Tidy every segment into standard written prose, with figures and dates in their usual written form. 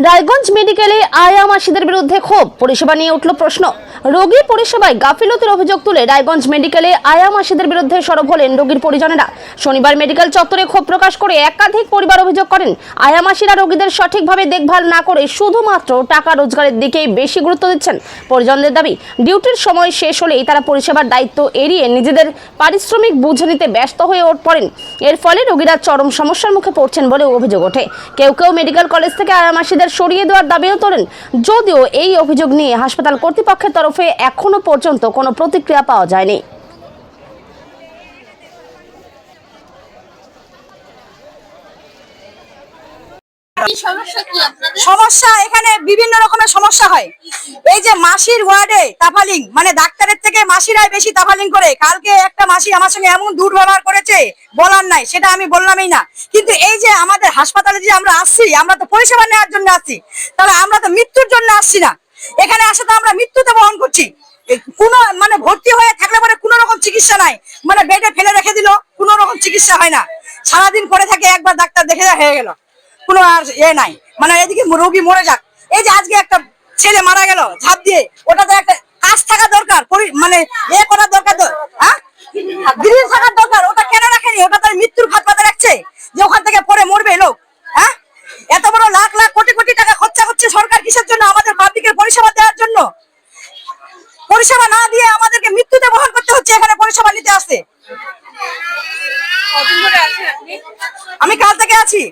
রায়গঞ্জ মেডিকেলে আয়া মাসিদের বিরুদ্ধে ক্ষোভ, পরিষেবা নিয়ে উঠল প্রশ্ন। রোগী পরিষেবায় গাফিলতির অভিযোগ তুলে রায়গঞ্জ মেডিকেলে আয়া মাসিদের বিরুদ্ধে সরব হলেন রোগীর পরিজনেরা। শনিবার মেডিকেল চত্বরে ক্ষোভ প্রকাশ করে একাধিক পরিবার অভিযোগ করেন, আয়া মাসিরা রোগীদের সঠিকভাবে দেখভাল না করে শুধুমাত্র টাকা রোজগারের দিকেই বেশি গুরুত্ব দিচ্ছেন। পরিজনদের দাবি, ডিউটির সময় শেষ হলেই তারা পরিষেবার দায়িত্ব এড়িয়ে নিজেদের পারিশ্রমিক বুঝে নিতে ব্যস্ত হয়ে পড়েন। এর ফলে রোগীরা চরম সমস্যার মুখে পড়ছেন বলেও অভিযোগ ওঠে। কেউ কেউ মেডিকেল কলেজ থেকে আয়া মাসিদের সরিয়ে দেওয়ার দাবিও তোলেন, যদিও এই অভিযোগ নিয়ে হাসপাতাল কর্তৃপক্ষের তরফে এখনো পর্যন্ত কোনো প্রতিক্রিয়া পাওয়া যায়নি। সমস্যা এখানে বিভিন্ন রকমের সমস্যা হয়। এই যে মাসির ওয়ার্ডে তাফালিং, মানে ডাক্তারের থেকে মাসিরাই বেশি তাফালিং করে। কালকে একটা মাসি আমার সঙ্গে এমন দুর্ব্যবহার করেছে বলার নাই, সেটা আমি বললামই না। কিন্তু এই যে আমাদের হাসপাতালে যে আমরা আসছি, আমরা তো পরিষেবা নেওয়ার জন্য আসছি, তাহলে আমরা তো মৃত্যুর জন্য আসছি না। এখানে আসে তো আমরা মৃত্যুতে বহন করছি। কোনো মানে ভর্তি হয়ে থাকলে পরে কোনো রকম চিকিৎসা নাই, মানে বেডে ফেলে রেখে দিল, কোনো রকম চিকিৎসা হয় না। সারাদিন পরে থাকে, একবার ডাক্তার দেখে হয়ে গেল, কোনো আর নাই। মানে এদিকে রোগী মরে যাক। এই যে আজকে একটা ছেলে মারা গেল ঝাঁপ দিয়ে, ওটা তো একটা কাজ থাকা দরকার, মানে করার দরকার, হ্যাঁ গ্রিল থাকার দরকার। ওটা কেন রাখেনি? ওটা তার মৃত্যুর ভাত পাতে রাখছে যে ওখান থেকে পরে মরবে লোক। হ্যাঁ, এত বড় লাখ লাখ কোটি কোটি টাকা খরচা করছে সরকার কিসের জন্য? আমাদের পাবলিকের পরিষেবা দেওয়ার জন্য। পরিষেবা না দিয়ে আমাদেরকে মৃত্যুতে বহন করতে হচ্ছে এখানে পরিষেবা নিতে আসতে। আমি কাল থেকে আছি।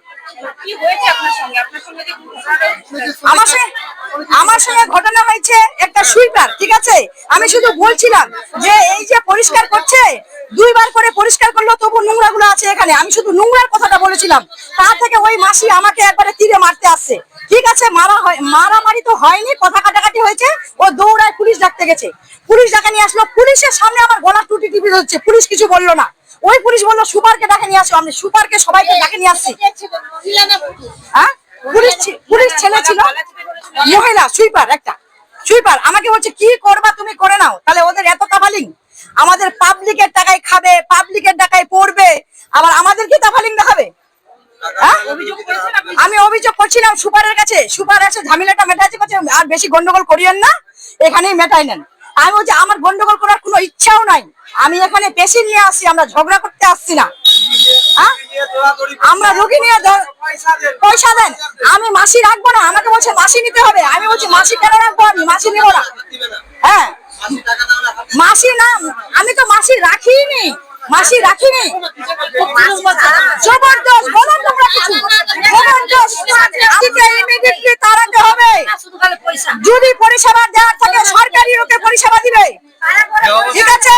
আমার সঙ্গে ঘটনা হয়েছে একটা সুইপার, ঠিক আছে? আমি শুধু বলছিলাম যে এই যে পরিষ্কার করছে, দুইবার করে পরিষ্কার করলো, তবু নোংরা গুলো আছে এখানে। আমি শুধু নোংরার কথাটা বলেছিলাম, তা থেকে ওই মাসি আমাকে একবারে তীরে মারতে আসছে। ঠিক আছে, মারামারি তো হয়নি, কথা কাটাকাটি হয়েছে। ও দৌড়ায় পুলিশ ডাকতে গেছে, পুলিশ ডাকে নিয়ে আসলো। পুলিশের সামনে আমার গলা টুটি টিপি হচ্ছে, পুলিশ কিছু বললো না। ওই পুলিশ বললো সুপারকে ডাকে নিয়ে আসো। আমি সুপারকে সবাইকে ডাকে নিয়ে আসছি। হ্যাঁ, পুলিশ ছেলে ছিল, মহিলা সুইপার, একটা সুইপার। আমাকে বলছে কি করবা তুমি, করে নাও। তাহলে ওদের এত তাফালিং, আমাদের পাবলিকের টাকায় খাবে, পাবলিকের টাকায় পড়বে, আবার আমাদের কি তাফালিং দেখাবে? আমি অভিযোগ করছিলাম সুপারের কাছে। সুপার এসে ঝামেলাটা মেটাচ্ছে, করছে আর বেশি গন্ডগোল করিয়েন না, এখানেই মেটাই নেন। আমি বলছি আমার গন্ডগোল করার কোনো ইচ্ছাও নাই। আমি এখানে পেশেন্ট নিয়ে আসছি, আমরা ঝগড়া করতে আসছি না। আমরা রোগী নিয়ে পয়সা দেন, আমি মাসি রাখবো না। আমাকে বলছে মাসি নিতে হবে। আমি বলছি মাসি কেন রাখবো? আমি মাসি নিব না। হ্যাঁ, মাসি না, আমি তো মাসি রাখিনি, মাসি রাখিনি। জবরদস্ত বলুন তোমরা কিছু, জবরদস্ত। আজকে ইমিডিয়েটলি তাড়াতে হবে। যদি পরিষেবা দেওয়ার থাকে সরকারি ওকে পরিষেবা দিবে, ঠিক আছে?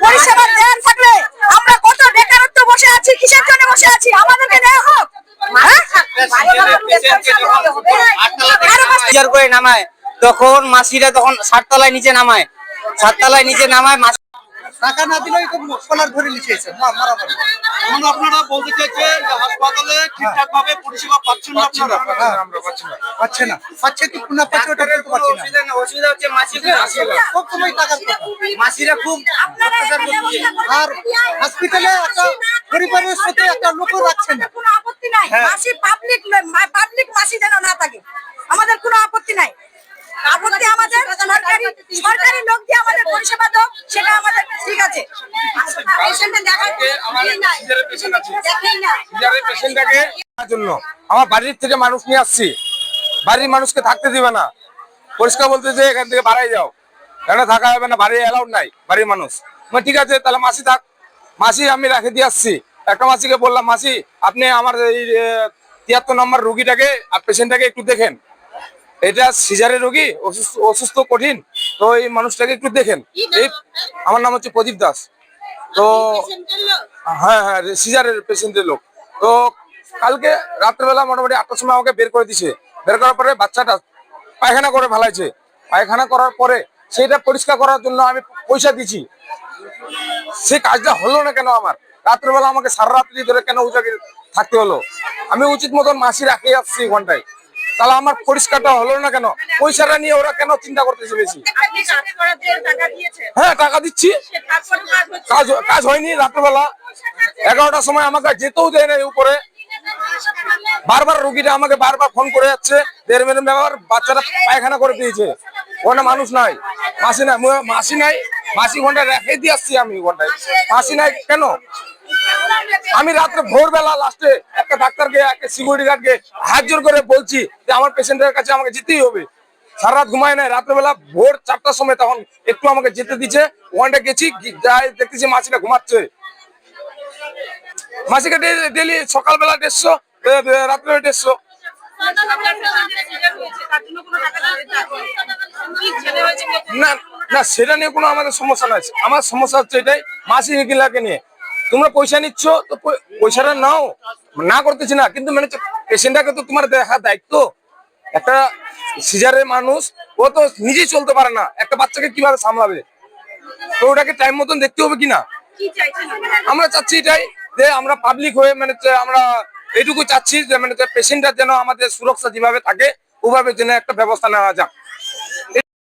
পরিষেবা দেওয়ার থাকলে আমরা কত বেকারত্ব বসে আছি, কিসের জন্য বসে আছি? আমাদেরকে দেওয়া হোক। নামায় তখন মাসিরা তখন 7 তলায় নিচে নামায়, 7 তলায় নিচে নামায়। টাকা না দিলেই তো কলার ধরে লিখেছে মারামারি। এখন আপনারা বলতে চাইছেন যে হাসপাতালে ঠিকঠাক ভাবে পরিষেবা পাচ্ছেন না আপনারা? আমরা পাচ্ছে না, পাচ্ছে কি না পাচ্ছে ওটা বলতে পারছি না। অসুবিধা হচ্ছে সব সময় টাকার কথা। মাসিরা খুব আর হসপিটালে একটা পরিবারের সাথে একটা লোক রাখছে না। কোনো আপত্তি নাই, মাসি পাবলিক মাসি যেন না থাকে, আমাদের কোনো আপত্তি নাই। আপত্তি আমাদের সরকারি লোক দিয়ে আমাদের পরিষেবা দাও, সেটা আমাদের ঠিক আছে। জন্য আমার বাড়ির থেকে মানুষ নিয়ে আসছি, বাড়ির মানুষকে থাকতে দিবে না। পরিষ্কার বলতে যে এখান থেকে বাড়াই যাও, এখানে থাকা হবে না, বাড়ি অ্যালাউড নাই বাড়ির মানুষ। ঠিক আছে, তাহলে মাসি থাক। মাসি আমি রেখে দিয়ে আসছি। একটা মাসিকে বললাম, মাসি আপনি আমার এই 73 নম্বর রুগীটাকে আর পেশেন্টটাকে একটু দেখেন, এটা সিজারের রোগী, অসুস্থ কঠিন, তো এই মানুষটাকে একটু দেখেন। এই আমার নাম হচ্ছে প্রদীপ দাস। তো হ্যাঁ হ্যাঁ, সিজারের পেশেন্টের লোক। তো কালকে রাত্রেবেলা মোটামুটি 8টার সময় আমাকে বের করে দিছে। বের করার পরে বাচ্চাটা পায়খানা করে ফেলাইছে। পায়খানা করার পরে সেটা পরিষ্কার করার জন্য আমি পয়সা দিছি, সে কাজটা হলো না কেন? আমার রাত্রেবেলা আমাকে সারা রাত্রি ধরে কেন উজাগে থাকতে হলো? আমি উচিত মতন মাসি রাখে আসছি ঘন্টায়, তাহলে আমার পরিষ্কারটা হলো না কেন? পয়সাটা নিয়ে ওরা কেন চিন্তা করতেছে বেশি? হ্যাঁ, টাকা দিচ্ছি, কাজ হয়নি। রাত্রেবেলা 11টার সময় আমাকে যেতেও দেয় না উপরে, বারবার রোগীটা আমাকে বারবার ফোন করে যাচ্ছে, মেরে ব্যাপার বাচ্চারা পায়খানা করে দিয়েছে, ওখানে মানুষ নাই, মাসি নাই, মাসি নাই, মাসি ঘন্টা রেখে দিয়ে আসছি আমি ঘন্টায়, মাসি নাই কেন? আমি রাত্রে ভোরবেলা লাস্টে একটা ডাক্তারকে, একটা সিকিউরিটি গার্ডকে হাত জোর করে বলছি যে আমার পেশেন্টের কাছে আমাকে যেতেই হবে। সারা রাত ঘুমায় নাই, রাত্রেবেলা ভোর 4টার সময় তখন একটু আমাকে যেতে দিচ্ছে, ওখানটা গেছি, যাই দেখতেছি মাসিটা ঘুমাচ্ছে। মাসিকে ডেলি সকালবেলা 150, রাত্রে 150। না না, সেটা নিয়ে কোনো আমাদের সমস্যা নাই। আমার সমস্যা হচ্ছে এটাই, মাসি নিকিলাকে নিয়ে। তোমরা পয়সা নিচ্ছ তো পয়সাটা নাও, না করতেছি না, কিন্তু মানে পেশেন্টটাকে তো তোমার দেখার দায়িত্ব। একটা সিজারের মানুষ, ও তো নিজেই চলতে পারে না, একটা বাচ্চাকে কিভাবে সামলাবে? তো ওটাকে টাইম মতন দেখতে হবে কিনা। আমরা চাচ্ছি এটাই যে আমরা পাবলিক হয়ে মানে আমরা এইটুকু চাচ্ছি যে মানে পেশেন্টটার যেন আমাদের সুরক্ষা যেভাবে থাকে ওভাবে যেন একটা ব্যবস্থা নেওয়া যাক।